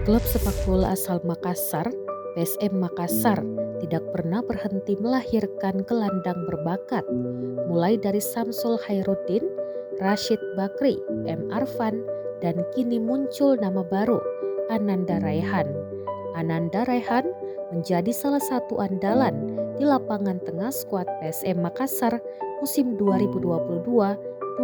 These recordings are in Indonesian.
Klub sepak bola asal Makassar, PSM Makassar, tidak pernah berhenti melahirkan gelandang berbakat, mulai dari Samsul Khairuddin, Rashid Bakri, M. Arfan, dan kini muncul nama baru, Ananda Raihan. Ananda Raihan menjadi salah satu andalan di lapangan tengah skuad PSM Makassar musim 2022-2023.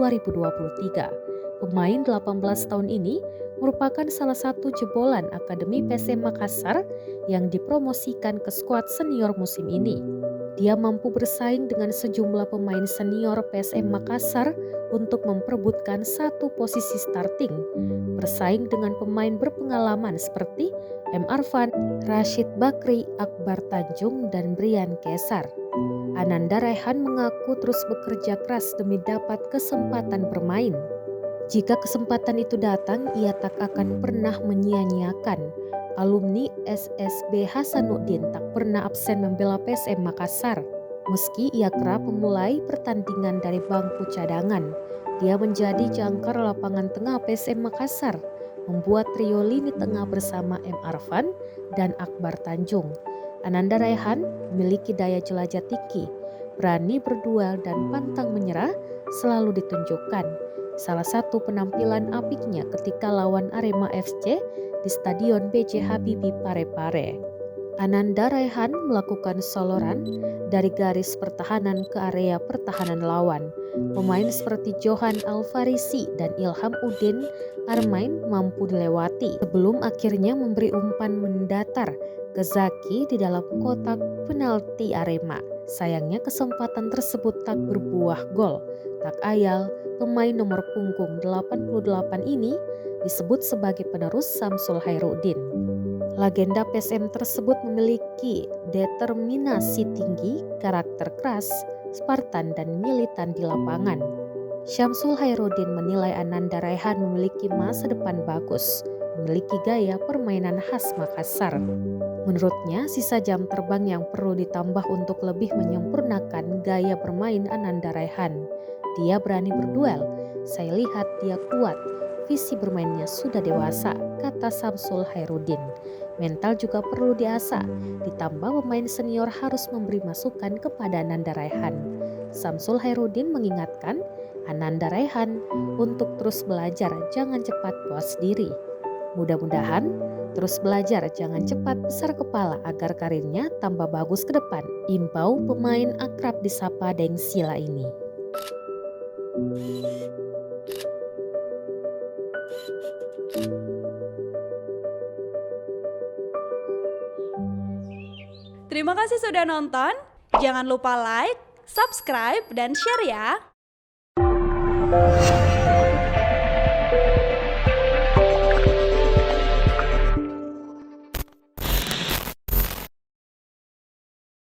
Pemain 18 tahun ini merupakan salah satu jebolan Akademi PSM Makassar yang dipromosikan ke skuad senior musim ini. Dia mampu bersaing dengan sejumlah pemain senior PSM Makassar untuk memperebutkan satu posisi starting, bersaing dengan pemain berpengalaman seperti M. Arfan, Rashid Bakri, Akbar Tanjung, dan Brian Kesar. Ananda Raihan mengaku terus bekerja keras demi dapat kesempatan bermain. Jika kesempatan itu datang, ia tak akan pernah menyia-nyiakan. Alumni SSB Hasanuddin tak pernah absen membela PSM Makassar. Meski ia kerap memulai pertandingan dari bangku cadangan, dia menjadi jangkar lapangan tengah PSM Makassar, membuat trio lini tengah bersama M. Arfan dan Akbar Tanjung. Ananda Raihan memiliki daya jelajah tinggi, berani berduel dan pantang menyerah selalu ditunjukkan. Salah satu penampilan apiknya ketika lawan Arema FC di Stadion B.J. Habibie Parepare. Ananda Raihan melakukan soloran dari garis pertahanan ke area pertahanan lawan. Pemain seperti Johan Alfarisi dan Ilham Udin Armain mampu dilewati sebelum akhirnya memberi umpan mendatar ke Zaki di dalam kotak penalti Arema. Sayangnya kesempatan tersebut tak berbuah gol. Tak ayal, pemain nomor punggung 88 ini disebut sebagai penerus Samsul Khairuddin. Legenda PSM tersebut memiliki determinasi tinggi, karakter keras, Spartan dan militan di lapangan. Samsul Khairuddin menilai Ananda Raihan memiliki masa depan bagus, memiliki gaya permainan khas Makassar. Menurutnya, sisa jam terbang yang perlu ditambah untuk lebih menyempurnakan gaya bermain Ananda Raihan. Dia berani berduel, saya lihat dia kuat, visi bermainnya sudah dewasa, kata Samsul Khairuddin. Mental juga perlu diasah, ditambah pemain senior harus memberi masukan kepada Ananda Raihan. Samsul Khairuddin mengingatkan Ananda Raihan untuk terus belajar, jangan cepat puas diri. Mudah-mudahan terus belajar, jangan cepat besar kepala agar karirnya tambah bagus ke depan, imbau pemain akrab disapa Deng Sila ini. Terima kasih sudah nonton. Jangan lupa like, subscribe, dan share ya.